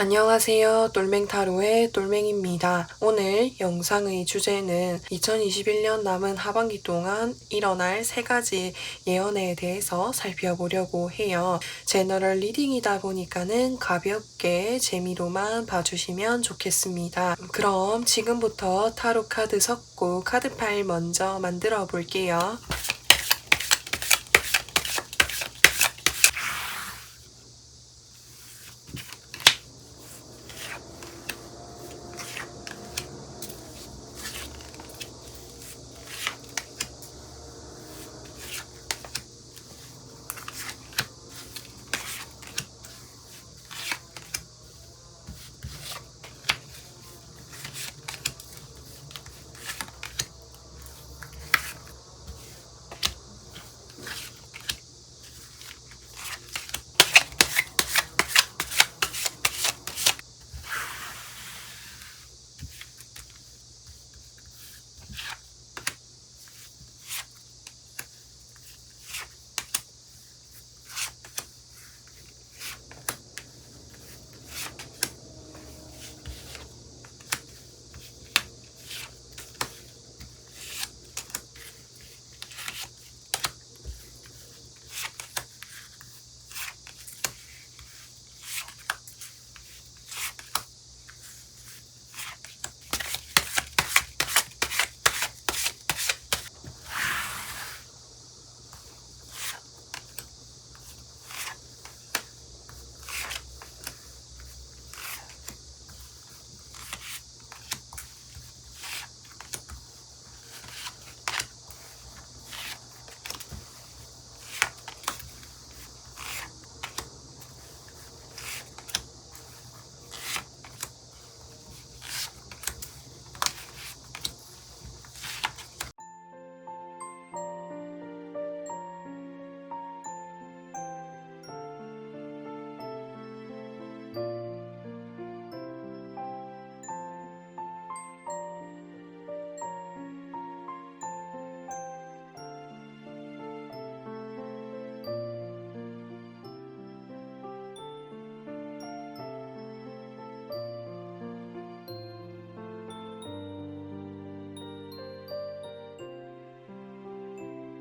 안녕하세요. 똘맹타로의 똘맹입니다. 오늘 영상의 주제는 2021년 남은 하반기 동안 일어날 3가지 예언에 대해서 살펴보려고 해요. 제너럴 리딩이다 보니까는 가볍게 재미로만 봐주시면 좋겠습니다. 그럼 지금부터 타로 카드 섞고 카드 파일 먼저 만들어 볼게요.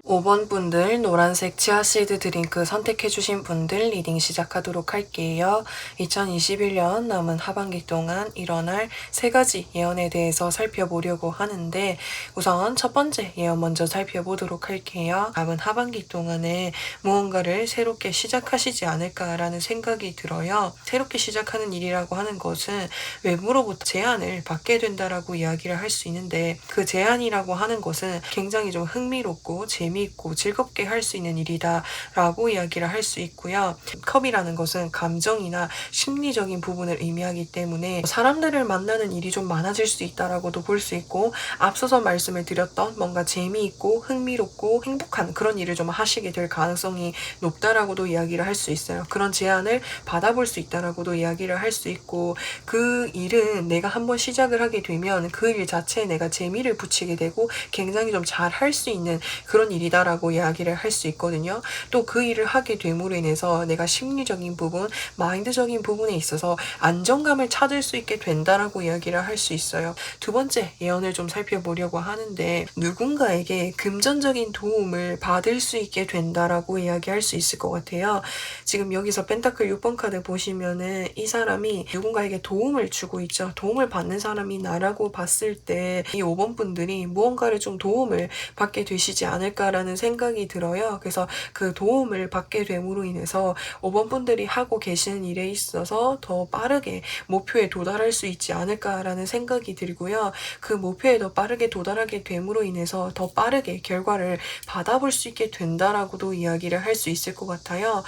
5번 분들 노란색 치아시드 드링크 선택해주신 분들 리딩 시작하도록 할게요. 2021년 남은 하반기 동안 일어날 3가지 예언에 대해서 살펴보려고 하는데 우선 첫 번째 예언 먼저 살펴보도록 할게요. 남은 하반기 동안에 무언가를 새롭게 시작하시지 않을까라는 생각이 들어요. 새롭게 시작하는 일이라고 하는 것은 외부로부터 제안을 받게 된다라고 이야기를 할 수 있는데 그 제안이라고 하는 것은 굉장히 좀 흥미롭고 재미있고 즐겁게 할 수 있는 일이다 라고 이야기를 할 수 있고요. 컵이라는 것은 감정이나 심리적인 부분을 의미하기 때문에 사람들을 만나는 일이 좀 많아질 수 있다라고도 볼 수 있고 앞서서 말씀을 드렸던 뭔가 재미있고 흥미롭고 행복한 그런 일을 좀 하시게 될 가능성이 높다라고도 이야기를 할 수 있어요. 그런 제안을 받아볼 수 있다라고도 이야기를 할 수 있고 그 일은 내가 한번 시작을 하게 되면 그 일 자체에 내가 재미를 붙이게 되고 굉장히 좀 잘 할 수 있는 그런 일이다라고 이야기를 할 수 있거든요. 또 그 일을 하게 됨으로 인해서 내가 심리적인 부분, 마인드적인 부분에 있어서 안정감을 찾을 수 있게 된다라고 이야기를 할 수 있어요. 두 번째 예언을 좀 살펴보려고 하는데 누군가에게 금전적인 도움을 받을 수 있게 된다라고 이야기할 수 있을 것 같아요. 지금 여기서 펜타클 6번 카드 보시면은 이 사람이 누군가에게 도움을 주고 있죠. 도움을 받는 사람이 나라고 봤을 때 이 5번 분들이 무언가를 좀 도움을 받게 되시지 않을까라는 생각이 들어요. 그래서 그 도움을 받게 됨으로 인해서 5번 분들이 하고 계시는 일에 있어서 더 빠르게 목표에 도달할 수 있지 않을까라는 생각이 들고요. 그 목표에 더 빠르게 도달하게 됨으로 인해서 더 빠르게 결과를 받아볼 수 있게 된다라고도 이야기를 할 수 있을 것 같아요.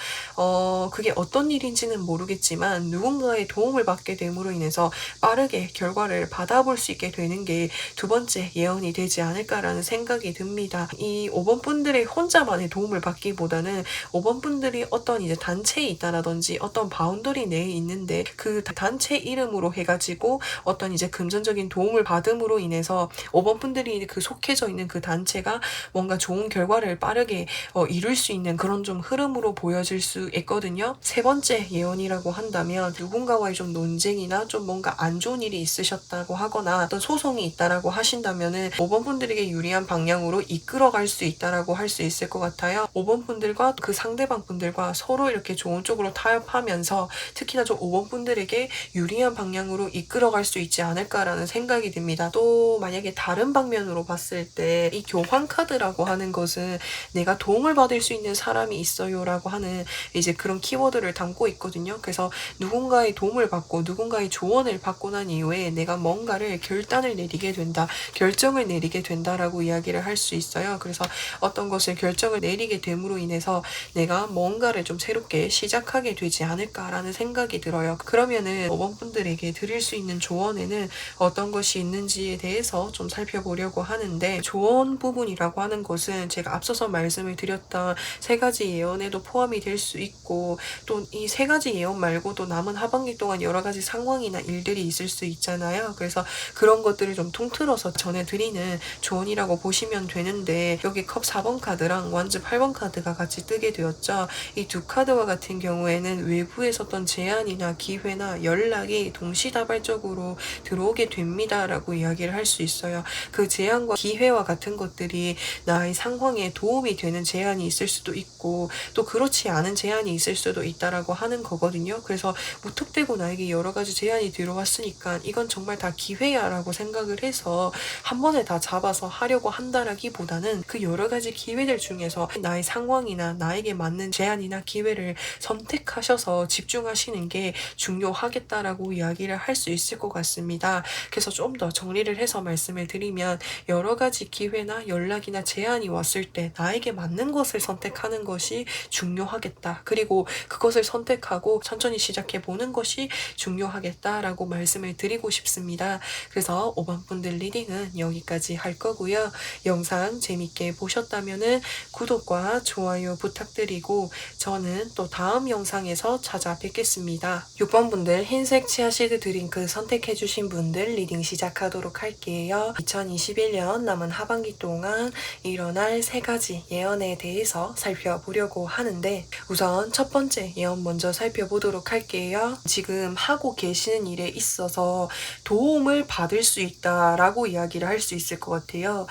그게 어떤 일인지는 모르겠지만 누군가의 도움을 받게 됨으로 인해서 빠르게 결과를 받아볼 수 있게 되는 게 두 번째 예언이 되지 않을까라는 생각이 듭니다. 이 5번 5번 분들의 혼자만의 도움을 받기보다는 5번 분들이 어떤 이제 단체에 있다라든지 어떤 바운더리 내에 있는데 그 단체 이름으로 해가지고 어떤 이제 금전적인 도움을 받음으로 인해서 5번 분들이 그 속해져 있는 그 단체가 뭔가 좋은 결과를 빠르게 이룰 수 있는 그런 좀 흐름으로 보여질 수 있거든요. 세 번째 예언이라고 한다면 누군가와의 좀 논쟁이나 좀 뭔가 안 좋은 일이 있으셨다고 하거나 어떤 소송이 있다라고 하신다면은 5번 분들에게 유리한 방향으로 이끌어갈 수 있다라고 할 수 있을 것 같아요. 5번 분들과 그 상대방 분들과 서로 이렇게 좋은 쪽으로 타협하면서 특히나 좀 5번 분들에게 유리한 방향으로 이끌어갈 수 있지 않을까라는 생각이 듭니다. 또 만약에 다른 방면으로 봤을 때 이 교환 카드라고 하는 것은 내가 도움을 받을 수 있는 사람이 있어요라고 하는 이제 그런 키워드를 담고 있거든요. 그래서 누군가의 도움을 받고 누군가의 조언을 받고 난 이후에 내가 뭔가를 결단을 내리게 된다, 결정을 내리게 된다라고 이야기를 할 수 있어요. 그래서 어떤 것을 결정을 내리게 됨으로 인해서 내가 뭔가를 좀 새롭게 시작하게 되지 않을까라는 생각이 들어요. 그러면은 5번 분들에게 드릴 수 있는 조언에는 어떤 것이 있는지에 대해서 좀 살펴보려고 하는데, 조언 부분이라고 하는 것은 제가 앞서서 말씀을 드렸던 세 가지 예언에도 포함이 될 수 있고, 또 이 세 가지 예언 말고도 남은 하반기 동안 여러 가지 상황이나 일들이 있을 수 있잖아요. 그래서 그런 것들을 좀 통틀어서 전해드리는 조언이라고 보시면 되는데, 여기 컵 4번 카드랑 완즈 8번 카드가 같이 뜨게 되었죠. 이 두 카드와 같은 경우에는 외부에서 어떤 제안이나 기회나 연락이 동시다발적으로 들어오게 됩니다 라고 이야기를 할 수 있어요. 그 제안과 기회와 같은 것들이 나의 상황에 도움이 되는 제안이 있을 수도 있고, 또 그렇지 않은 제안이 있을 수도 있다라고 하는 거거든요. 그래서 무턱대고 나에게 여러 가지 제안이 들어왔으니까 이건 정말 다 기회야 라고 생각을 해서 한 번에 다 잡아서 하려고 한다라기보다는 그 여러 가지 기회들 중에서 나의 상황이나 나에게 맞는 제안이나 기회를 선택하셔서 집중하시는 게 중요하겠다라고 이야기를 할 수 있을 것 같습니다. 그래서 좀 더 정리를 해서 말씀을 드리면, 여러 가지 기회나 연락이나 제안이 왔을 때 나에게 맞는 것을 선택하는 것이 중요하겠다. 그리고 그것을 선택하고 천천히 시작해 보는 것이 중요하겠다라고 말씀을 드리고 싶습니다. 그래서 5번 분들 리딩은 여기까지 할 거고요. 영상 재밌게 보셨다면은 구독과 좋아요 부탁드리고 저는 또 다음 영상에서 찾아뵙겠습니다. 6번 분들 흰색 치아시드 드링크 선택해주신 분들 리딩 시작하도록 할게요. 2021년 남은 하반기 동안 일어날 세 가지 예언에 대해서 살펴보려고 하는데, 우선 첫 번째 예언 먼저 살펴보도록 할게요. 지금 하고 계시는 일에 있어서 도움을 받을 수 있다라고 이야기를 할 수 있을 것 같아요.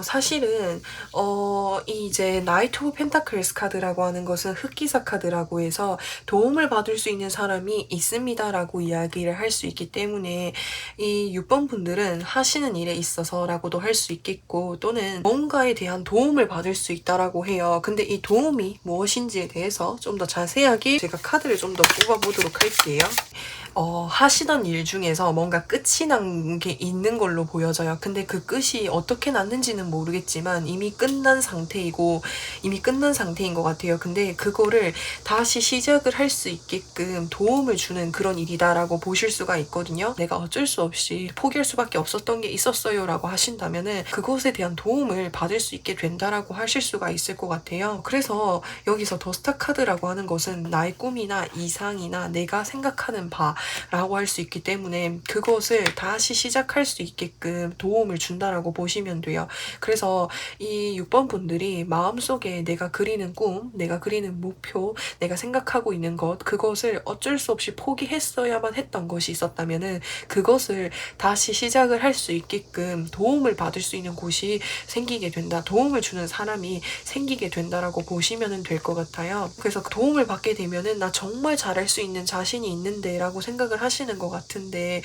사실은 이제 나이트 오브 펜타클스 카드라고 하는 것은 흑기사 카드라고 해서 도움을 받을 수 있는 사람이 있습니다라고 이야기를 할 수 있기 때문에 이 6번 분들은 하시는 일에 있어서라고도 할 수 있겠고, 또는 뭔가에 대한 도움을 받을 수 있다라고 해요. 근데 이 도움이 무엇인지에 대해서 좀 더 자세하게 제가 카드를 좀 더 뽑아보도록 할게요. 하시던 일 중에서 뭔가 끝이 난 게 있는 걸로 보여져요. 근데 그 끝이 어떻게 났는지는 모르겠지만 이미 끝난 상태이고 이미 끝난 상태인 것 같아요. 근데 그거를 다시 시작을 할 수 있게끔 도움을 주는 그런 일이다라고 보실 수가 있거든요. 내가 어쩔 수 없이 포기할 수밖에 없었던 게 있었어요 라고 하신다면은 그것에 대한 도움을 받을 수 있게 된다라고 하실 수가 있을 것 같아요. 그래서 여기서 더 스타 카드라고 하는 것은 나의 꿈이나 이상이나 내가 생각하는 바 라고 할 수 있기 때문에 그것을 다시 시작할 수 있게끔 도움을 준다라고 보시면 돼요. 그래서 이 6번 분들이 마음속에 내가 그리는 꿈, 내가 그리는 목표, 내가 생각하고 있는 것, 그것을 어쩔 수 없이 포기했어야만 했던 것이 있었다면은 그것을 다시 시작을 할 수 있게끔 도움을 받을 수 있는 곳이 생기게 된다. 도움을 주는 사람이 생기게 된다라고 보시면 될 것 같아요. 그래서 도움을 받게 되면은 나 정말 잘할 수 있는 자신이 있는데 라고 생각을 하시는 것 같은데,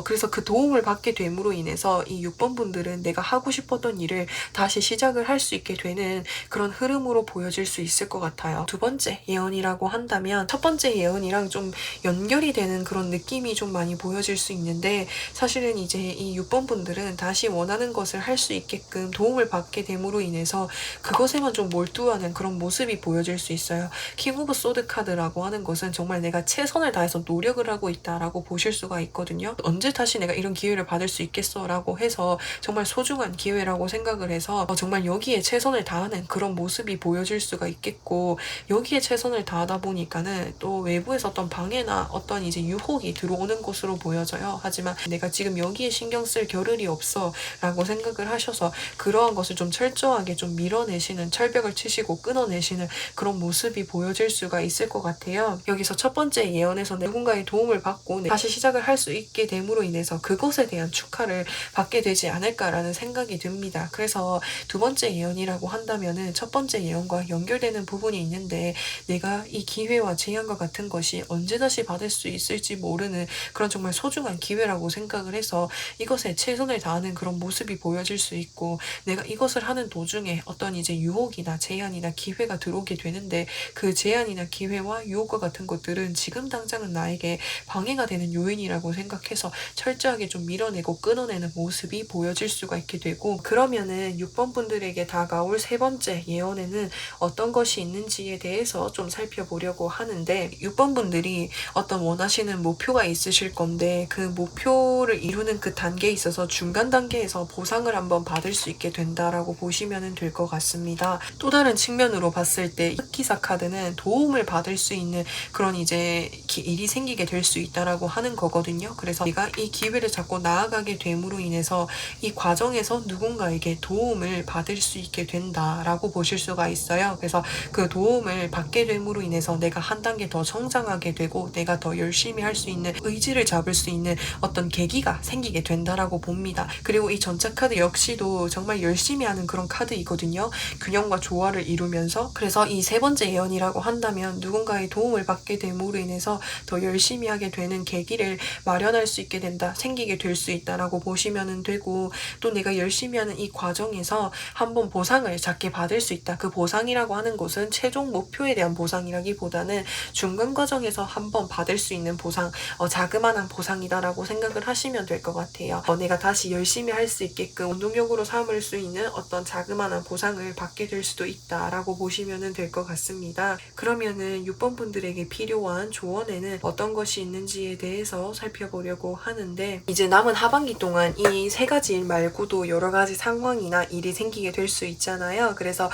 그래서 그 도움을 받게 됨으로 인해서 이 6번 분들은 내가 하고 싶었던 일을 다시 시작을 할 수 있게 되는 그런 흐름으로 보여질 수 있을 것 같아요. 두 번째 예언이라고 한다면 첫 번째 예언이랑 좀 연결이 되는 그런 느낌이 좀 많이 보여질 수 있는데, 사실은 이제 이 6번 분들은 다시 원하는 것을 할 수 있게끔 도움을 받게 됨으로 인해서 그것에만 좀 몰두하는 그런 모습이 보여질 수 있어요. 킹 오브 소드 카드라고 하는 것은 정말 내가 최선을 다해서 노력을 하고 일어나고 있다라고 보실 수가 있거든요. 언제 다시 내가 이런 기회를 받을 수 있겠어 라고 해서 정말 소중한 기회라고 생각을 해서 정말 여기에 최선을 다하는 그런 모습이 보여질 수가 있겠고, 여기에 최선을 다하다 보니까는 또 외부에서 어떤 방해나 어떤 이제 유혹이 들어오는 것으로 보여져요. 하지만 내가 지금 여기에 신경 쓸 겨를이 없어 라고 생각을 하셔서 그러한 것을 좀 철저하게 좀 밀어내시는, 철벽을 치시고 끊어내시는 그런 모습이 보여질 수가 있을 것 같아요. 여기서 첫 번째 예언에서 누군가의 도움을 받고 다시 시작을 할 수 있게 됨으로 인해서 그것에 대한 축하를 받게 되지 않을까라는 생각이 듭니다. 그래서 두 번째 예언이라고 한다면은 첫 번째 예언과 연결되는 부분이 있는데, 내가 이 기회와 재앙과 같은 것이 언제 다시 받을 수 있을지 모르는 그런 정말 소중한 기회라고 생각을 해서 이것에 최선을 다하는 그런 모습이 보여질 수 있고, 내가 이것을 하는 도중에 어떤 이제 유혹이나 제한이나 기회가 들어오게 되는데 그 제한이나 기회와 유혹과 같은 것들은 지금 당장은 나에게 방해가 되는 요인이라고 생각해서 철저하게 좀 밀어내고 끊어내는 모습이 보여질 수가 있게 되고, 그러면은 6번 분들에게 다가올 세 번째 예언에는 어떤 것이 있는지에 대해서 좀 살펴보려고 하는데, 6번 분들이 어떤 원하시는 목표가 있으실 건데 그 목표를 이루는 그 단계에 있어서 중간 단계에서 보상을 한번 받을 수 있게 된다라고 보시면 될 것 같습니다. 또 다른 측면으로 봤을 때 흑기사 카드는 도움을 받을 수 있는 그런 이제 일이 생기게 될 수 있다라고 하는 거거든요. 그래서 내가 이 기회를 잡고 나아가게 됨으로 인해서 이 과정에서 누군가에게 도움을 받을 수 있게 된다라고 보실 수가 있어요. 그래서 그 도움을 받게 됨으로 인해서 내가 한 단계 더 성장하게 되고 내가 더 열심히 할 수 있는 의지를 잡을 수 있는 어떤 계기가 생기게 된다라고 봅니다. 그리고 이 전차 카드 역시도 정말 열심히 하는 그런 카드이거든요. 균형과 조화를 이루면서. 그래서 이 세 번째 예언이라고 한다면 누군가의 도움을 받게 됨으로 인해서 더 열심히 하게 되는 계기를 마련할 수 있게 된다, 생기게 될 수 있다라고 보시면 되고, 또 내가 열심히 하는 이 과정에서 한번 보상을 작게 받을 수 있다. 그 보상이라고 하는 것은 최종 목표에 대한 보상이라기보다는 중간 과정에서 한번 받을 수 있는 보상, 자그마한 보상이다라고 생각을 하시면 될 것 같아요. 내가 다시 열심히 할 수 있게끔 원동력으로 삼을 수 있는 어떤 자그마한 보상을 받게 될 수도 있다라고 보시면 될 것 같습니다. 그러면은 6번 분들에게 필요한 조언에는 어떤 것이 있는지에 대해서 살펴보려고 하는데, 이제 남은 하반기 동안 이 세 가지 일 말고도 여러 가지 상황이나 일이 생기게 될 수 있잖아요. 그래서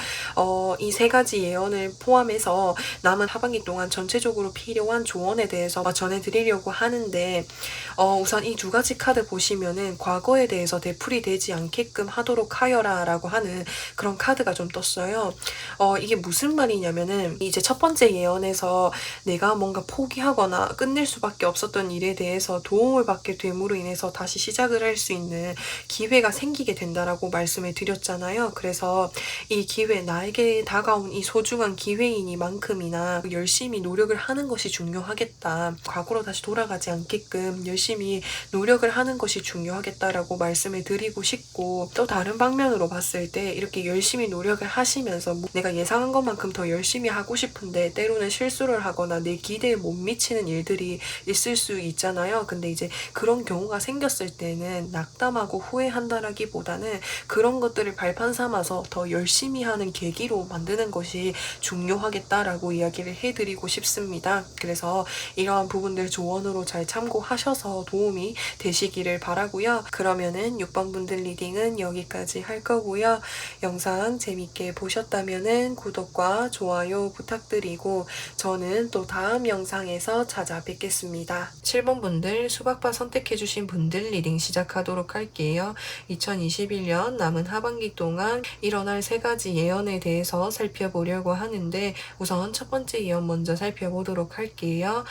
이 세 가지 예언을 포함해서 남은 하반기 동안 전체적으로 필요한 조언에 대해서 전해드리려고 하는데, 우선 이 두 가지 카드 보시면은 과거에 대해서 되풀이되지 않게끔 하도록 하여라 라고 하는 그런 카드가 좀 떴어요. 이게 무슨 말이냐면은 이제 첫 번째 예언에서 내가 뭔가 포기하거나 끝낼 수밖에 없었던 일에 대해서 도움을 받게 됨으로 인해서 다시 시작을 할 수 있는 기회가 생기게 된다라고 말씀을 드렸잖아요. 그래서 이 기회, 나에게 다가온 이 소중한 기회이니만큼이나 열심히 노력을 하는 것이 중요하겠다. 과거로 다시 돌아가지 않게끔 열심히 노력을 하는 것이 중요하겠다라고 말씀을 드리고 싶고, 또 다른 방면으로 봤을 때 이렇게 열심히 노력을 하시면서 내가 예상한 것만큼 더 열심히 하고 싶은데 때로는 실수를 하거나 내 기대에 못 미치는 일들이 있을 수 있잖아요. 근데 이제 그런 경우가 생겼을 때는 낙담하고 후회한다라기보다는 그런 것들을 발판 삼아서 더 열심히 하는 계기로 만드는 것이 중요하겠다라고 이야기를 해드리고 싶습니다. 그래서 이러한 부분들 조언으로 잘 참고하셔서 도움이 되시기를 바라고요. 그러면은 6번 분들 리딩은 여기까지 할 거고요. 영상 재밌게 보셨다면은 구독과 좋아요 부탁드리고 저는 또 다음 영상에서 찾아뵙겠습니다. 7번 분들 수박바 선택해주신 분들 리딩 시작하도록 할게요. 2021년 남은 하반기 동안 일어날 세 가지 예언에 대해서 살펴보려고 하는데, 우선 첫 번째 예언 먼저 살펴보도록 할게요.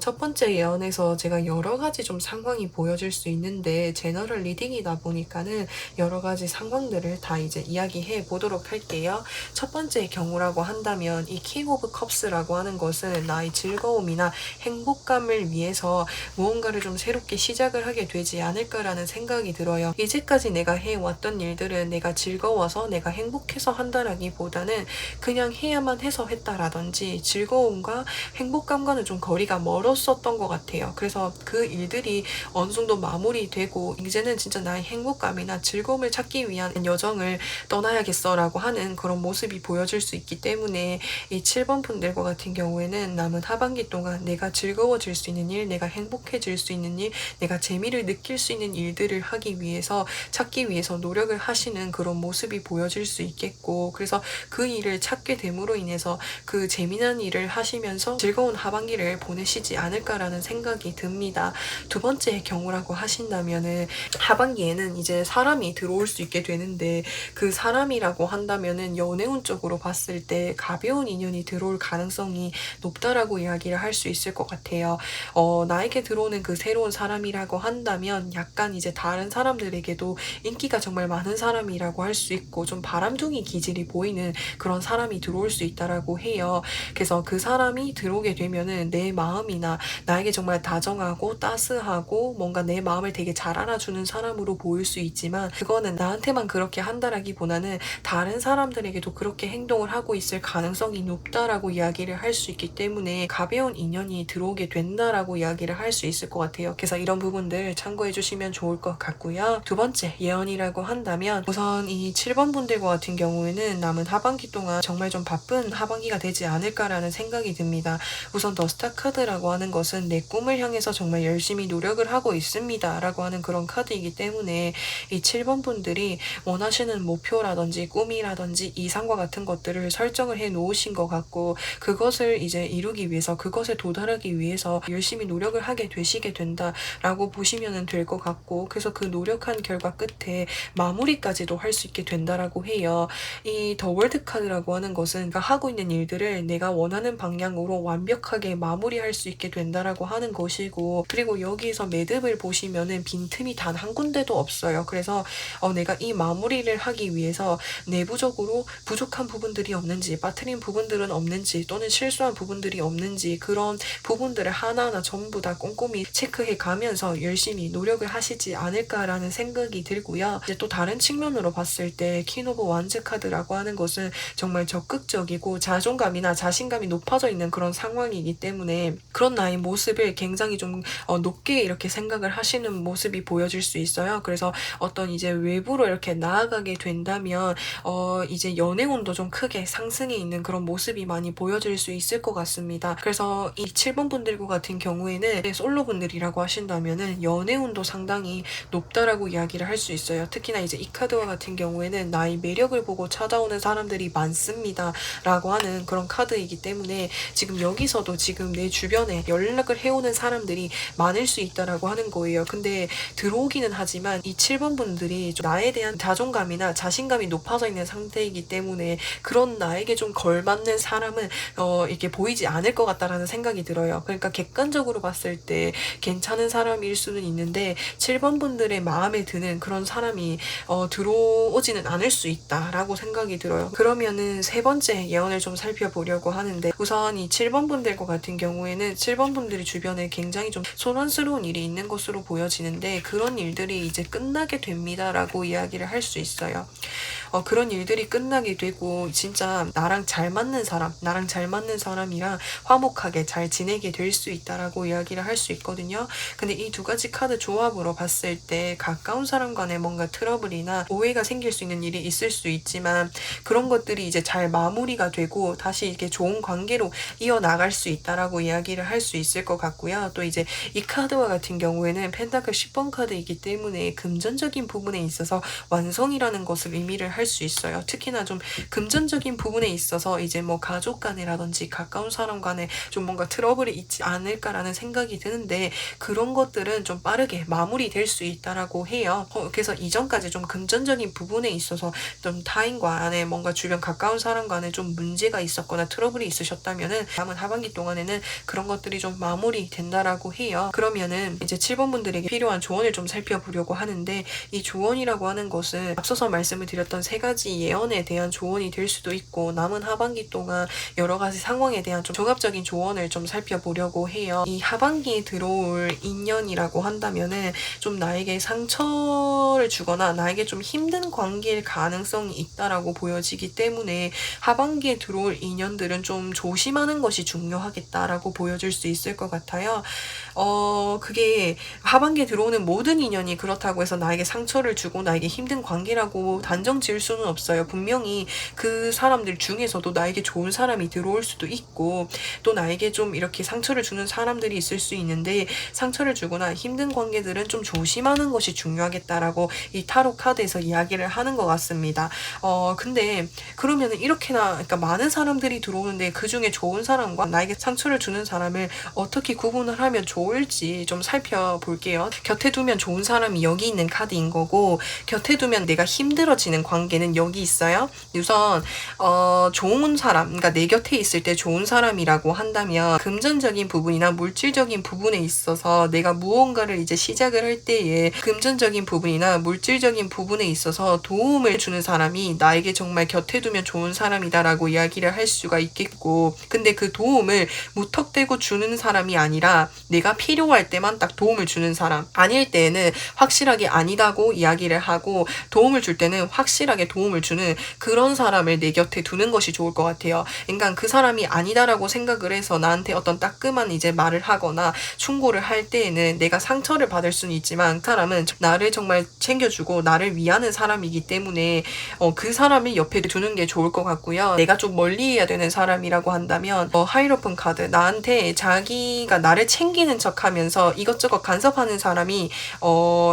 첫 번째 예언에서 제가 여러 가지 좀 상황이 보여질 수 있는데 제너럴 리딩이다 보니까는 여러 가지 상황들을 다 이제 이야기해 보도록 할게요. 첫 번째 경우라고 한다면 이 킹 오브 컵스라고 하는 것은 나의 즐거움이나 행복감을 위해서 무언가를 좀 새롭게 시작을 하게 되지 않을까라는 생각이 들어요. 이제까지 내가 해왔던 일들은 내가 즐거워서 내가 행복해서 한다라기보다는 그냥 해야만 해서 했다라든지 즐거움과 행복감과는 좀 거리가 멀었었던 것 같아요. 그래서 그 일들 일들이 어느 정도 마무리되고 이제는 진짜 나의 행복감이나 즐거움을 찾기 위한 여정을 떠나야겠어라고 하는 그런 모습이 보여질 수 있기 때문에 이 7번 분들과 같은 경우에는 남은 하반기 동안 내가 즐거워질 수 있는 일, 내가 행복해질 수 있는 일, 내가 재미를 느낄 수 있는 일들을 하기 위해서 찾기 위해서 노력을 하시는 그런 모습이 보여질 수 있겠고, 그래서 그 일을 찾게 됨으로 인해서 그 재미난 일을 하시면서 즐거운 하반기를 보내시지 않을까라는 생각이 듭니다. 두 번째 경우라고 하신다면은 하반기에는 이제 사람이 들어올 수 있게 되는데, 그 사람이라고 한다면은 연애운 쪽으로 봤을 때 가벼운 인연이 들어올 가능성이 높다라고 이야기를 할 수 있을 것 같아요. 나에게 들어오는 그 새로운 사람이라고 한다면 약간 이제 다른 사람들에게도 인기가 정말 많은 사람이라고 할 수 있고 좀 바람둥이 기질이 보이는 그런 사람이 들어올 수 있다라고 해요. 그래서 그 사람이 들어오게 되면은 내 마음이나 나에게 정말 다정하고 따스하고 뭔가 내 마음을 되게 잘 알아주는 사람으로 보일 수 있지만, 그거는 나한테만 그렇게 한다라기보다는 다른 사람들에게도 그렇게 행동을 하고 있을 가능성이 높다라고 이야기를 할 수 있기 때문에 가벼운 인연이 들어오게 된다라고 이야기를 할 수 있을 것 같아요. 그래서 이런 부분들 참고해 주시면 좋을 것 같고요. 두 번째 예언이라고 한다면, 우선 이 7번 분들과 같은 경우에는 남은 하반기 동안 정말 좀 바쁜 하반기가 되지 않을까라는 생각이 듭니다. 우선 더 스타 카드라고 하는 것은 내 꿈을 향해서 정말 열심히 노력을 하고 있습니다 라고 하는 그런 카드이기 때문에 이 7번 분들이 원하시는 목표라든지 꿈이라든지 이상과 같은 것들을 설정을 해 놓으신 것 같고, 그것을 이제 이루기 위해서, 그것에 도달하기 위해서 열심히 노력을 하게 되시게 된다라고 보시면 될 것 같고, 그래서 그 노력한 결과 끝에 마무리까지도 할 수 있게 된다라고 해요. 이 더 월드 카드라고 하는 것은 내가 하고 있는 일들을 내가 원하는 방향으로 완벽하게 마무리할 수 있게 된다라고 하는 것이고, 그리고 여기서 매듭을 보시면은 빈틈이 단 한 군데도 없어요. 그래서 내가 이 마무리를 하기 위해서 내부적으로 부족한 부분들이 없는지, 빠뜨린 부분들은 없는지, 또는 실수한 부분들이 없는지, 그런 부분들을 하나하나 전부 다 꼼꼼히 체크해 가면서 열심히 노력을 하시지 않을까라는 생각이 들고요. 이제 또 다른 측면으로 봤을 때 퀸 오브 완즈 카드라고 하는 것은 정말 적극적이고 자존감이나 자신감이 높아져 있는 그런 상황이기 때문에 그런 나의 모습을 굉장히 좀 높게 이렇게 생각을 하시는 모습이 보여질 수 있어요. 그래서 어떤 이제 외부로 이렇게 나아가게 된다면 이제 연애운도 좀 크게 상승해 있는 그런 모습이 많이 보여질 수 있을 것 같습니다. 그래서 이 7번 분들과 같은 경우에는 솔로 분들이라고 하신다면은 연애운도 상당히 높다라고 이야기를 할 수 있어요. 특히나 이제 이 카드와 같은 경우에는 나의 매력을 보고 찾아오는 사람들이 많습니다 라고 하는 그런 카드이기 때문에 지금 여기서도 지금 내 주변에 연락을 해오는 사람들이 많을 수 있다라고 하는 거예요. 근데 들어오기는 하지만 이 7번 분들이 좀 나에 대한 자존감이나 자신감이 높아져 있는 상태이기 때문에 그런 나에게 좀 걸맞는 사람은 이렇게 보이지 않을 것 같다라는 생각이 들어요. 그러니까 객관적으로 봤을 때 괜찮은 사람일 수는 있는데 7번 분들의 마음에 드는 그런 사람이 들어오지는 않을 수 있다라고 생각이 들어요. 그러면은 세 번째 예언을 좀 살펴보려고 하는데, 우선 이 7번 분들과 같은 경우에는 7번 분들이 주변에 굉장히 좀 소란스러운 일이 있는 것으로 보여지는데, 그런 일들이 이제 끝나게 됩니다라고 이야기를 할 수 있어요. 그런 일들이 끝나게 되고 진짜 나랑 잘 맞는 사람이랑 화목하게 잘 지내게 될 수 있다라고 이야기를 할 수 있거든요. 근데 이 두 가지 카드 조합으로 봤을 때 가까운 사람 간에 뭔가 트러블이나 오해가 생길 수 있는 일이 있을 수 있지만, 그런 것들이 이제 잘 마무리가 되고 다시 이렇게 좋은 관계로 이어나갈 수 있다라고 이야기를 할 수 있을 것 같고요. 또 이제 이 카드와 같은 경우에는 펜타클 10번 카드이기 때문에 금전적인 부분에 있어서 완성이라는 것을 의미를 할 수 있어요. 특히나 좀 금전적인 부분에 있어서 이제 뭐 가족 간이라든지 가까운 사람 간에 좀 뭔가 트러블이 있지 않을까라는 생각이 드는데, 그런 것들은 좀 빠르게 마무리될 수 있다라고 해요. 그래서 이전까지 좀 금전적인 부분에 있어서 좀 타인 간에 뭔가 주변 가까운 사람 간에 좀 문제가 있었거나 트러블이 있으셨다면은 남은 하반기 동안에는 그런 것들이 좀 마무리된다라고 해요. 그러면은 이제 7번 분들에게 필요한 조언을 좀 살펴보려고 하는데, 이 조언이라고 하는 것은 앞서서 말씀을 드렸던 세 가지 예언에 대한 조언이 될 수도 있고, 남은 하반기 동안 여러 가지 상황에 대한 좀 종합적인 조언을 좀 살펴보려고 해요. 이 하반기에 들어올 인연이라고 한다면은 좀 나에게 상처를 주거나 나에게 좀 힘든 관계일 가능성이 있다라고 보여지기 때문에 하반기에 들어올 인연들은 좀 조심하는 것이 중요하겠다라고 보여질 수 있을 것 같아요. 그게 하반기에 들어오는 모든 인연이 그렇다고 해서 나에게 상처를 주고 나에게 힘든 관계라고 단정 지을 수는 없어요. 분명히 그 사람들 중에서도 나에게 좋은 사람이 들어올 수도 있고 또 나에게 좀 이렇게 상처를 주는 사람들이 있을 수 있는데, 상처를 주거나 힘든 관계들은 좀 조심하는 것이 중요하겠다라고 이 타로 카드에서 이야기를 하는 것 같습니다. 근데 그러면은 이렇게나 그러니까 많은 사람들이 들어오는데 그 중에 좋은 사람과 나에게 상처를 주는 사람을 어떻게 구분을 하면 좋을지 좀 살펴볼게요. 곁에 두면 좋은 사람이 여기 있는 카드인 거고, 곁에 두면 내가 힘들어지는 관계는 여기 있어요. 우선 좋은 사람, 그러니까 내 곁에 있을 때 좋은 사람이라고 한다면 금전적인 부분이나 물질적인 부분에 있어서 내가 무언가를 이제 시작을 할 때에 금전적인 부분이나 물질적인 부분에 있어서 도움을 주는 사람이 나에게 정말 곁에 두면 좋은 사람이다라고 이야기를 할 수가 있겠고, 근데 그 도움을 무턱대고 주는 사람이 아니라 내가 필요할 때만 딱 도움을 주는 사람, 아닐 때에는 확실하게 아니다고 이야기를 하고 도움을 줄 때는 확실하게 도움을 주는 그런 사람을 내 곁에 두는 것이 좋을 것 같아요. 그러니까 그 사람이 아니다라고 생각을 해서 나한테 어떤 따끔한 이제 말을 하거나 충고를 할 때에는 내가 상처를 받을 수는 있지만 그 사람은 나를 정말 챙겨주고 나를 위하는 사람이기 때문에 그 사람을 옆에 두는 게 좋을 것 같고요. 내가 좀 멀리 해야 되는 사람이라고 한다면 하이로픈 카드, 나한테 자기가 나를 챙기는 척하면서 이것저것 간섭하는 사람이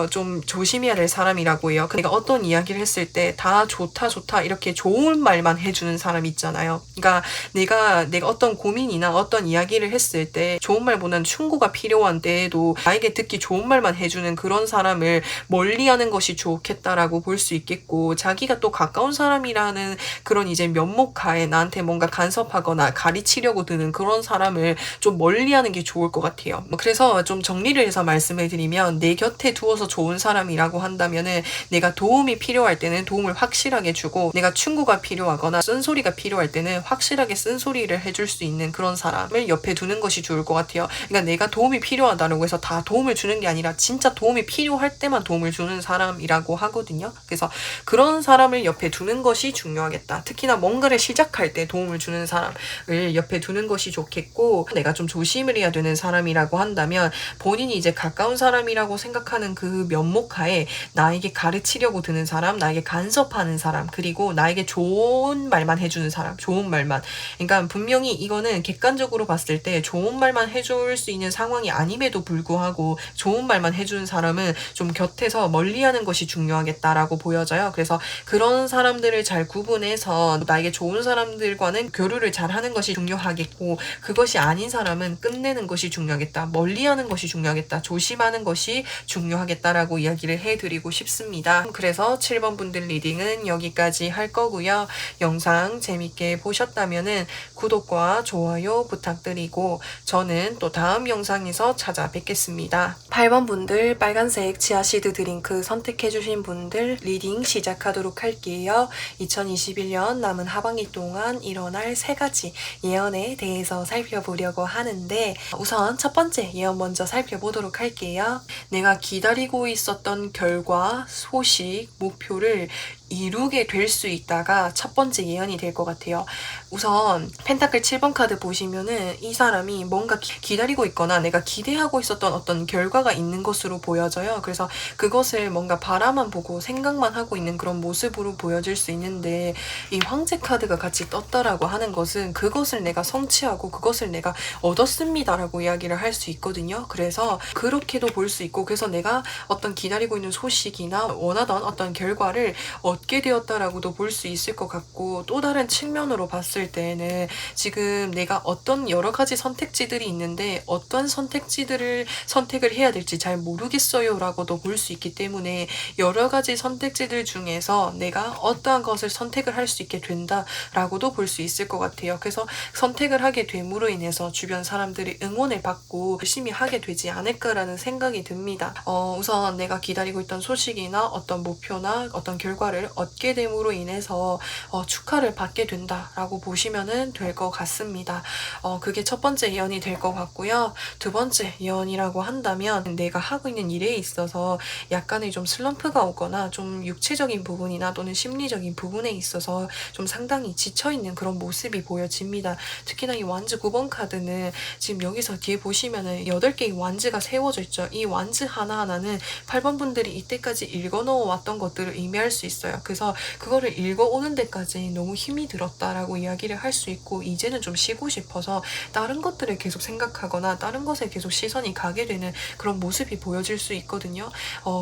좀 조심해야 될 사람이라고 해요. 내가 어떤 이야기를 했을 때 다 좋다 이렇게 좋은 말만 해주는 사람 있잖아요. 그러니까 내가 어떤 고민이나 어떤 이야기를 했을 때 좋은 말보다는 충고가 필요한 때에도 나에게 듣기 좋은 말만 해주는 그런 사람을 멀리하는 것이 좋겠다라고 볼 수 있겠고, 자기가 또 가까운 사람이라는 그런 이제 면목하에 나한테 뭔가 간섭하거나 가르치려고 드는 그런 사람을 좀 멀리하는 게 좋을 것 같아요. 그래서 좀 정리를 해서 말씀을 드리면, 내 곁에 두어서 좋은 사람이라고 한다면은 내가 도움이 필요할 때는 도움을 확실하게 주고, 내가 충고가 필요하거나 쓴소리가 필요할 때는 확실하게 쓴소리를 해줄 수 있는 그런 사람을 옆에 두는 것이 좋을 것 같아요. 그러니까 내가 도움이 필요하다고 해서 다 도움을 주는 게 아니라 진짜 도움이 필요할 때만 도움을 주는 사람이라고 하거든요. 그래서 그런 사람을 옆에 두는 것이 중요하겠다. 특히나 뭔가를 시작할 때 도움을 주는 사람을 옆에 두는 것이 좋겠고, 내가 좀 조심을 해야 되는 사람이라고 한다면 본인이 이제 가까운 사람이라고 생각하는 그 면목하에 나에게 가르치려고 드는 사람, 나에게 간섭하는 사람, 그리고 나에게 좋은 말만 해주는 사람, 좋은 말만. 그러니까 분명히 이거는 객관적으로 봤을 때 좋은 말만 해줄 수 있는 상황이 아님에도 불구하고 좋은 말만 해주는 사람은 좀 곁에서 멀리하는 것이 중요하겠다라고 보여져요. 그래서 그런 사람들을 잘 구분해서 나에게 좋은 사람들과는 교류를 잘 하는 것이 중요하겠고, 그것이 아닌 사람은 끝내는 것이 중요하겠다, 멀리하는 것이 중요하겠다, 조심하는 것이 중요하겠다라고 이야기를 해드리고 싶습니다. 그래서 7번 분들 리딩은 여기까지 할 거고요. 영상 재밌게 보셨다면은 구독과 좋아요 부탁드리고 저는 또 다음 영상에서 찾아뵙겠습니다. 8번 분들 빨간색 치아시드 드링크 선택해주신 분들 리딩 시작하도록 할게요. 2021년 남은 하반기 동안 일어날 3가지 예언에 대해서 살펴보려고 하는데, 우선 첫 번째 예언 먼저 살펴보도록 할게요. 내가 기다리고 있었던 결과, 소식, 목표를 이루게 될 수 있다가 첫 번째 예언이 될 것 같아요. 우선 펜타클 7번 카드 보시면은 이 사람이 뭔가 기다리고 있거나 내가 기대하고 있었던 어떤 결과가 있는 것으로 보여져요. 그래서 그것을 뭔가 바라만 보고 생각만 하고 있는 그런 모습으로 보여질 수 있는데, 이 황제 카드가 같이 떴다라고 하는 것은 그것을 내가 성취하고 그것을 내가 얻었습니다라고 이야기를 할 수 있거든요. 그래서 그렇게도 볼 수 있고, 그래서 내가 어떤 기다리고 있는 소식이나 원하던 어떤 결과를 얻게 되었다라고도 볼 수 있을 것 같고, 또 다른 측면으로 봤을 때는 지금 내가 어떤 여러 가지 선택지들이 있는데 어떤 선택지들을 선택을 해야 될지 잘 모르겠어요 라고도 볼 수 있기 때문에, 여러 가지 선택지들 중에서 내가 어떠한 것을 선택을 할 수 있게 된다 라고도 볼 수 있을 것 같아요. 그래서 선택을 하게 됨으로 인해서 주변 사람들이 응원을 받고 열심히 하게 되지 않을까라는 생각이 듭니다. 우선 내가 기다리고 있던 소식이나 어떤 목표나 어떤 결과를 성과를 얻게 됨으로 인해서 축하를 받게 된다라고 보시면 될 것 같습니다. 그게 첫 번째 예언이 될 것 같고요. 두 번째 예언이라고 한다면 내가 하고 있는 일에 있어서 약간의 좀 슬럼프가 오거나 좀 육체적인 부분이나 또는 심리적인 부분에 있어서 좀 상당히 지쳐있는 그런 모습이 보여집니다. 특히나 이 완즈 9번 카드는 지금 여기서 뒤에 보시면은 8개의 완즈가 세워져 있죠. 이 완즈 하나하나는 8번 분들이 이때까지 읽어 놓아왔던 것들을 의미할 수 있어요. 그래서 그거를 읽어오는 데까지 너무 힘이 들었다라고 이야기를 할 수 있고, 이제는 좀 쉬고 싶어서 다른 것들을 계속 생각하거나 다른 것에 계속 시선이 가게 되는 그런 모습이 보여질 수 있거든요.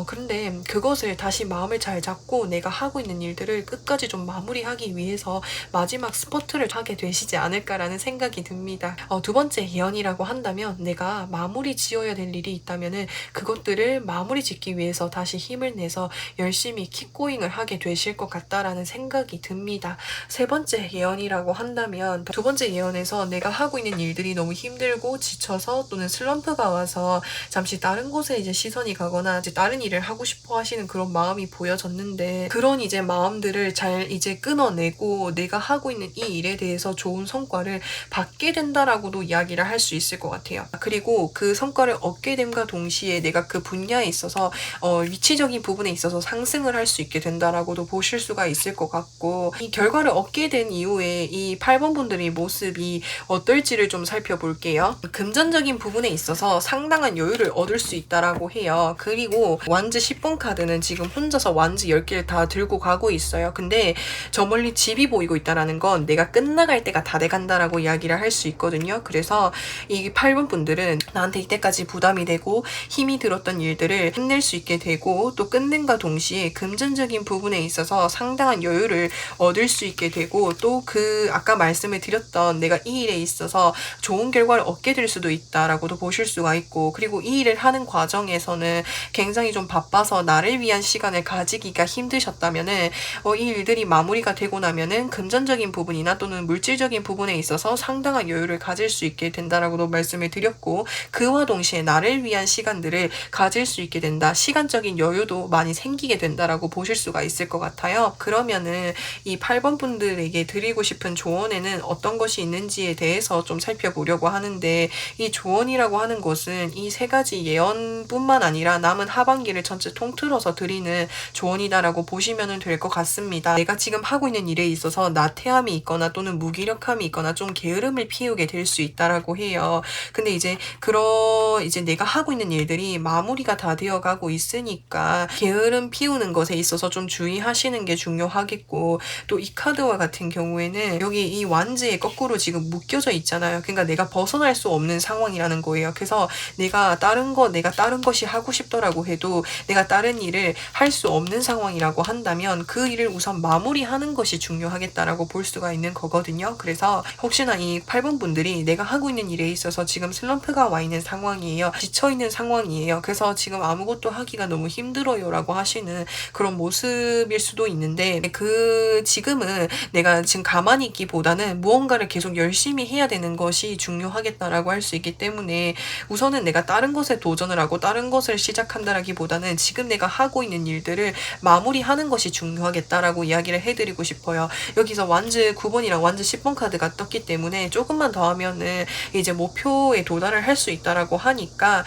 그런데 그것을 다시 마음을 잘 잡고 내가 하고 있는 일들을 끝까지 좀 마무리하기 위해서 마지막 스퍼트를 하게 되시지 않을까라는 생각이 듭니다. 두 번째 예언이라고 한다면 내가 마무리 지어야 될 일이 있다면은 그것들을 마무리 짓기 위해서 다시 힘을 내서 열심히 킵고잉을 하게 되실 것 같다라는 생각이 듭니다. 세 번째 예언이라고 한다면 두 번째 예언에서 내가 하고 있는 일들이 너무 힘들고 지쳐서 또는 슬럼프가 와서 잠시 다른 곳에 이제 시선이 가거나 이제 다른 일을 하고 싶어 하시는 그런 마음이 보여졌는데, 그런 이제 마음들을 잘 이제 끊어내고 내가 하고 있는 이 일에 대해서 좋은 성과를 받게 된다라고도 이야기를 할 수 있을 것 같아요. 그리고 그 성과를 얻게 됨과 동시에 내가 그 분야에 있어서 위치적인 부분에 있어서 상승을 할 수 있게 된다라고도 보실 수가 있을 것 같고, 이 결과를 얻게 된 이후에 이 8번 분들의 모습이 어떨지를 좀 살펴볼게요. 금전적인 부분에 있어서 상당한 여유를 얻을 수 있다라고 해요. 그리고 완즈 10번 카드는 지금 혼자서 완즈 10개를 다 들고 가고 있어요. 근데 저 멀리 집이 보이고 있다라는 건 내가 끝나갈 때가 다 돼간다라고 이야기를 할 수 있거든요. 그래서 이 8번 분들은 나한테 이때까지 부담이 되고 힘이 들었던 일들을 힘낼 수 있게 되고, 또 끝냄과 동시에 금전적인 부분에 있어서 상당한 여유를 얻을 수 있게 되고, 또 그 아까 말씀을 드렸던 내가 이 일에 있어서 좋은 결과를 얻게 될 수도 있다라고도 보실 수가 있고, 그리고 이 일을 하는 과정에서는 굉장히 좀 바빠서 나를 위한 시간을 가지기가 힘드셨다면은 이 일들이 마무리가 되고 나면은 금전적인 부분이나 또는 물질적인 부분에 있어서 상당한 여유를 가질 수 있게 된다라고도 말씀을 드렸고, 그와 동시에 나를 위한 시간들을 가질 수 있게 된다, 시간적인 여유도 많이 생기게 된다라고 보실 수가 있을 것 같아요. 그러면은 이 8번 분들에게 드리고 싶은 조언에는 어떤 것이 있는지에 대해서 좀 살펴보려고 하는데, 이 조언이라고 하는 것은 이 세 가지 예언뿐만 아니라 남은 하반기를 전체 통틀어서 드리는 조언이다라고 보시면 될 것 같습니다. 내가 지금 하고 있는 일에 있어서 나태함이 있거나 또는 무기력함이 있거나 좀 게으름을 피우게 될 수 있다라고 해요. 근데 이제 내가 하고 있는 일들이 마무리가 다 되어가고 있으니까 게으름 피우는 것에 있어서 좀 주의하시는 게 중요하겠고, 또 이 카드와 같은 경우에는 여기 이 완즈에 거꾸로 지금 묶여져 있잖아요. 그러니까 내가 벗어날 수 없는 상황이라는 거예요. 그래서 내가 다른 것이 하고 싶더라고 해도 내가 다른 일을 할 수 없는 상황이라고 한다면 그 일을 우선 마무리하는 것이 중요하겠다라고 볼 수가 있는 거거든요. 그래서 혹시나 이 8번 분들이 내가 하고 있는 일에 있어서 지금 슬럼프가 와 있는 상황이에요. 지쳐있는 상황이에요. 그래서 지금 아무것도 하기가 너무 힘들어요 라고 하시는 그런 모습일 수도 있는데, 지금은 내가 지금 가만히 있기보다는 무언가를 계속 열심히 해야 되는 것이 중요하겠다라고 할 수 있기 때문에 우선은 내가 다른 것에 도전을 하고 다른 것을 시작한다라기보다는 지금 내가 하고 있는 일들을 마무리하는 것이 중요하겠다라고 이야기를 해드리고 싶어요. 여기서 완즈 9번이랑 완즈 10번 카드가 떴기 때문에 조금만 더 하면은 이제 목표에 도달을 할 수 있다라고 하니까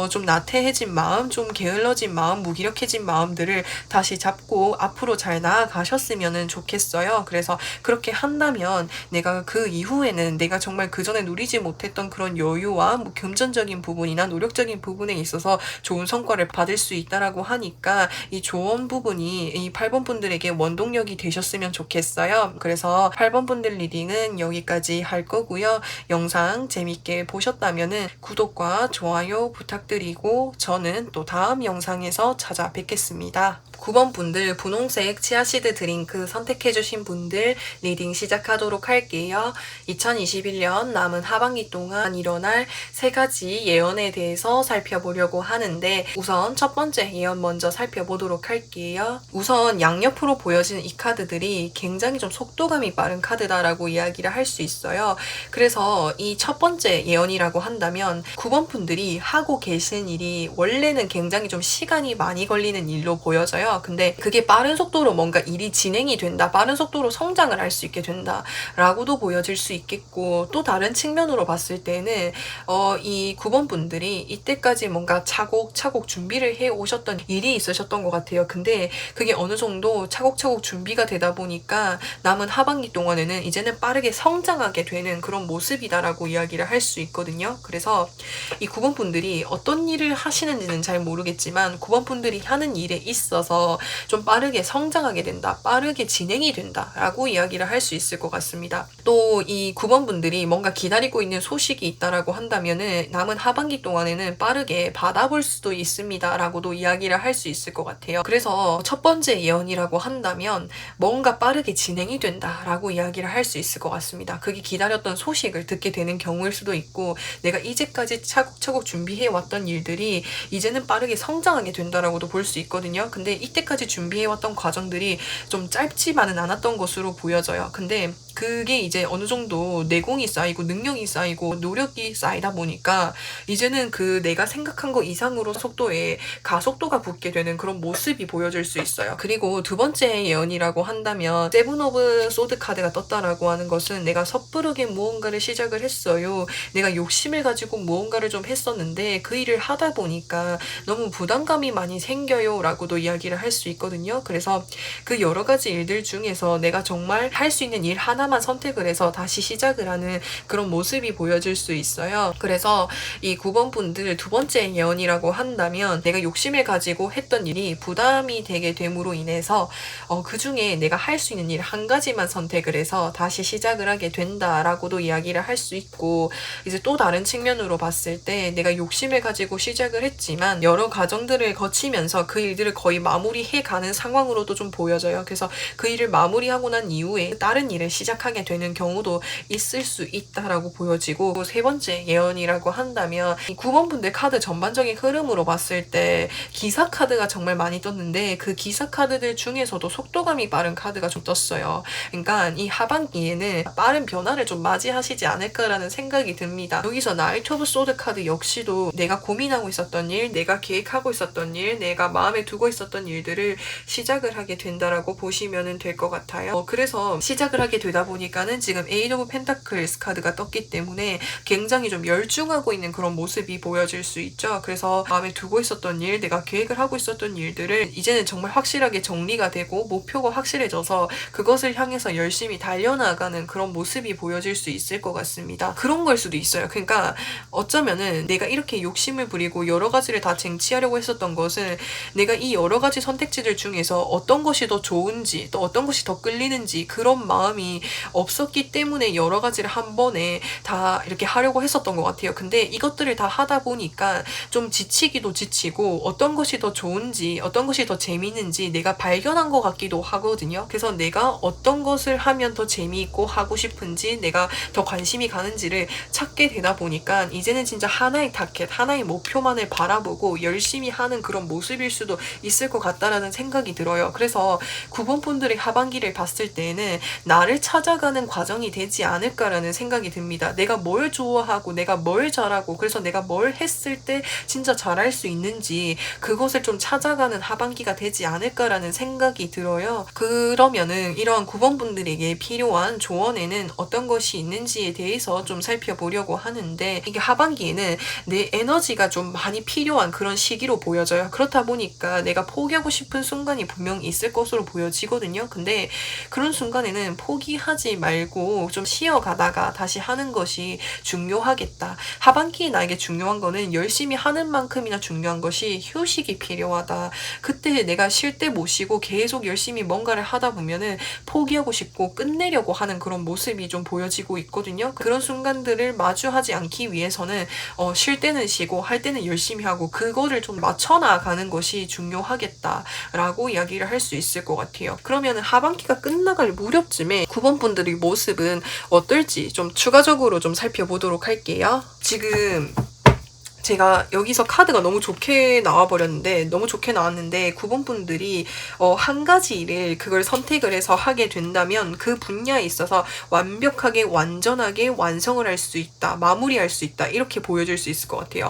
좀 나태해진 마음, 좀 게을러진 마음, 무기력해진 마음들을 다시 잡고 앞으로 잘 나아가셨으면 좋겠어요. 그래서 그렇게 한다면 내가 그 이후에는 내가 정말 그 전에 누리지 못했던 그런 여유와 뭐 금전적인 부분이나 노력적인 부분에 있어서 좋은 성과를 받을 수 있다라고 하니까 이 조언 부분이 이 8번 분들에게 원동력이 되셨으면 좋겠어요. 그래서 8번 분들 리딩은 여기까지 할 거고요. 영상 재밌게 보셨다면은 구독과 좋아요 부탁드리고 저는 또 다음 영상에서 찾아뵙겠습니다. 9번 분들 분홍색 치아시드 드링크 선택해주신 분들 리딩 시작하도록 할게요. 2021년 남은 하반기 동안 일어날 세 가지 예언에 대해서 살펴보려고 하는데, 우선 첫 번째 예언 먼저 살펴보도록 할게요. 우선 양옆으로 보여지는 이 카드들이 굉장히 좀 속도감이 빠른 카드다라고 이야기를 할 수 있어요. 그래서 이 첫 번째 예언이라고 한다면 9번 분들이 하고 계신 일이 원래는 굉장히 좀 시간이 많이 걸리는 일로 보여져요. 근데 그게 빠른 빠른 속도로 뭔가 일이 진행이 된다, 빠른 속도로 성장을 할 수 있게 된다 라고도 보여질 수 있겠고, 또 다른 측면으로 봤을 때는 이 9번 분들이 이때까지 뭔가 차곡차곡 준비를 해 오셨던 일이 있으셨던 것 같아요. 근데 그게 어느 정도 차곡차곡 준비가 되다 보니까 남은 하반기 동안에는 이제는 빠르게 성장하게 되는 그런 모습이다라고 이야기를 할 수 있거든요. 그래서 이 9번 분들이 어떤 일을 하시는지는 잘 모르겠지만 9번 분들이 하는 일에 있어서 좀 빠르게 성장하게 된다, 빠르게 진행이 된다 라고 이야기를 할 수 있을 것 같습니다. 또 이 9번 분들이 뭔가 기다리고 있는 소식이 있다라고 한다면은 남은 하반기 동안에는 빠르게 받아볼 수도 있습니다 라고도 이야기를 할 수 있을 것 같아요. 그래서 첫 번째 예언이라고 한다면 뭔가 빠르게 진행이 된다 라고 이야기를 할 수 있을 것 같습니다. 그게 기다렸던 소식을 듣게 되는 경우일 수도 있고, 내가 이제까지 차곡차곡 준비해 왔던 일들이 이제는 빠르게 성장하게 된다라고도 볼 수 있거든요. 근데 이때까지 준비해 왔던 과정들이 좀 짧지만은 않았던 것으로 보여져요. 근데 그게 이제 어느 정도 내공이 쌓이고 능력이 쌓이고 노력이 쌓이다 보니까 이제는 그 내가 생각한 거 이상으로 속도에 가속도가 붙게 되는 그런 모습이 보여질 수 있어요. 그리고 두 번째 예언이라고 한다면 세븐 오브 소드 카드가 떴다라고 하는 것은 내가 섣부르게 무언가를 시작을 했어요. 내가 욕심을 가지고 무언가를 좀 했었는데 그 일을 하다 보니까 너무 부담감이 많이 생겨요 라고도 이야기를 할 수 있거든요. 그래서 그 여러 가지 일들 중에서 내가 정말 할 수 있는 일 하나만 선택을 해서 다시 시작을 하는 그런 모습이 보여질 수 있어요. 그래서 이 9번 분들 두 번째 예언이라고 한다면 내가 욕심을 가지고 했던 일이 부담이 되게 됨으로 인해서 그 중에 내가 할 수 있는 일 한 가지만 선택을 해서 다시 시작을 하게 된다라고도 이야기를 할 수 있고, 이제 또 다른 측면으로 봤을 때 내가 욕심을 가지고 시작을 했지만 여러 과정들을 거치면서 그 일들을 거의 마무리해 가는 상황으로도 좀 보여져요. 그래서 그 일을 마무리하고 난 이후에 다른 일을 시작하게 되는 경우도 있을 수 있다라고 보여지고, 세 번째 예언이라고 한다면 이 9번 분들 카드 전반적인 흐름으로 봤을 때 기사 카드가 정말 많이 떴는데 그 기사 카드들 중에서도 속도감이 빠른 카드가 좀 떴어요. 그러니까 이 하반기에는 빠른 변화를 좀 맞이하시지 않을까라는 생각이 듭니다. 여기서 나이트 오브 소드 카드 역시도 내가 고민하고 있었던 일, 내가 계획하고 있었던 일, 내가 마음에 두고 있었던 일들을 시작을 하게 된다라고 보시면 될 것 같아요. 그래서 시작을 하게 되다 보니까는 지금 에이드 오브 펜타클스 카드가 떴기 때문에 굉장히 좀 열중하고 있는 그런 모습이 보여질 수 있죠. 그래서 마음에 두고 있었던 일, 내가 계획을 하고 있었던 일들을 이제는 정말 확실하게 정리가 되고 목표가 확실해져서 그것을 향해서 열심히 달려나가는 그런 모습이 보여질 수 있을 것 같습니다. 그런 걸 수도 있어요. 그러니까 어쩌면은 내가 이렇게 욕심을 부리고 여러 가지를 다 쟁취하려고 했었던 것은 내가 이 여러 가지 선택지들 중에서 어떤 것이 더 좋은지, 또 어떤 것이 더 끌리는지 그런 마음이 없었기 때문에 여러 가지를 한 번에 다 이렇게 하려고 했었던 것 같아요. 근데 이것들을 다 하다 보니까 좀 지치기도 지치고 어떤 것이 더 좋은지, 어떤 것이 더 재미있는지 내가 발견한 것 같기도 하거든요. 그래서 내가 어떤 것을 하면 더 재미있고 하고 싶은지, 내가 더 관심이 가는지를 찾게 되다 보니까 이제는 진짜 하나의 타겟, 하나의 목표만을 바라보고 열심히 하는 그런 모습일 수도 있을 것 같다라는 생각이 들어요. 그래서 9번 분들의 하반기를 봤을 때는 나를 찾아가는 과정이 되지 않을까라는 생각이 듭니다. 내가 뭘 좋아하고 내가 뭘 잘하고 그래서 내가 뭘 했을 때 진짜 잘할 수 있는지 그것을 좀 찾아가는 하반기가 되지 않을까라는 생각이 들어요. 그러면은 이러한 9번 분들에게 필요한 조언에는 어떤 것이 있는지에 대해서 좀 살펴보려고 하는데, 이게 하반기에는 내 에너지가 좀 많이 필요한 그런 시기로 보여져요. 그렇다 보니까 내가 포기하고 싶은 순간이 분명히 있을 것으로 보여지거든요. 근데 그런 순간에는 포기하지 말고 좀 쉬어가다가 다시 하는 것이 중요하겠다. 하반기에 나에게 중요한 거는 열심히 하는 만큼이나 중요한 것이 휴식이 필요하다. 그때 내가 쉴 때 못 쉬고 계속 열심히 뭔가를 하다 보면은 포기하고 싶고 끝내려고 하는 그런 모습이 좀 보여지고 있거든요. 그런 순간들을 마주하지 않기 위해서는 쉴 때는 쉬고 할 때는 열심히 하고 그거를 좀 맞춰나가는 것이 중요하겠다라고 이야기를 할 수 있을 것 같아요. 그러면 하반기가 끝나갈 무렵쯤에 9번 분들의 모습은 어떨지 좀 추가적으로 좀 살펴보도록 할게요. 지금 제가 여기서 카드가 너무 좋게 나와버렸는데, 너무 좋게 나왔는데 9번 분들이 한 가지 일을 그걸 선택을 해서 하게 된다면 그 분야에 있어서 완벽하게 완전하게 완성을 할 수 있다, 마무리할 수 있다, 이렇게 보여줄 수 있을 것 같아요.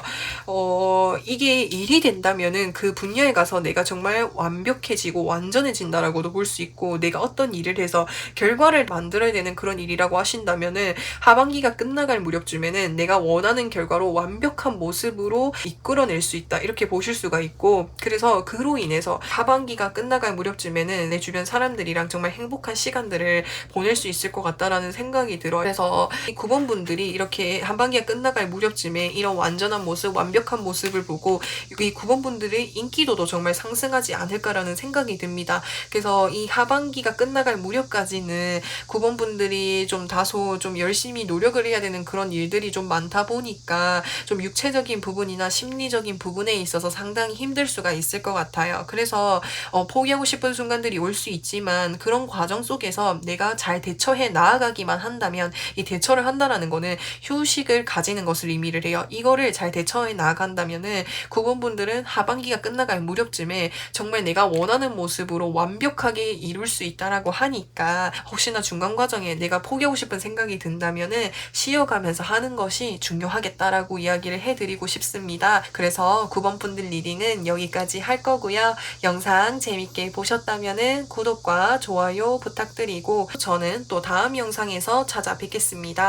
이게 일이 된다면은 그 분야에 가서 내가 정말 완벽해지고 완전해진다라고도 볼 수 있고, 내가 어떤 일을 해서 결과를 만들어야 되는 그런 일이라고 하신다면은 하반기가 끝나갈 무렵쯤에는 내가 원하는 결과로 완벽한 모습으로 이끌어낼 수 있다, 이렇게 보실 수가 있고, 그래서 그로 인해서 하반기가 끝나갈 무렵쯤에는 내 주변 사람들이랑 정말 행복한 시간들을 보낼 수 있을 것 같다라는 생각이 들어요. 그래서 이 9번 분들이 이렇게 하반기가 끝나갈 무렵쯤에 이런 완전한 모습, 완벽한 모습을 보고 이 9번 분들의 인기도도 정말 상승하지 않을까라는 생각이 듭니다. 그래서 이 하반기가 끝나갈 무렵까지는 9번 분들이 좀 다소 좀 열심히 노력을 해야 되는 그런 일들이 좀 많다 보니까 좀 육체적인 부분이나 심리적인 부분에 있어서 상당히 힘들 수가 있을 것 같아요. 그래서 포기하고 싶은 순간들이 올 수 있지만, 그런 과정 속에서 내가 잘 대처해 나아가기만 한다면, 이 대처를 한다라는 거는 휴식을 가지는 것을 의미를 해요. 이거를 잘 대처해 나아간다면은 9번 분들은 하반기가 끝나갈 무렵쯤에 정말 내가 원하는 모습으로 완벽하게 이룰 수 있다라고 하니까, 혹시나 중간 과정에 내가 포기하고 싶은 생각이 든다면은 쉬어가면서 하는 것이 중요하겠다라고 이야기를 해드리고 싶습니다. 그래서 9번 분들 리딩은 여기까지 할 거고요. 영상 재밌게 보셨다면은 구독과 좋아요 부탁드리고, 저는 또 다음 영상에서 찾아뵙겠습니다.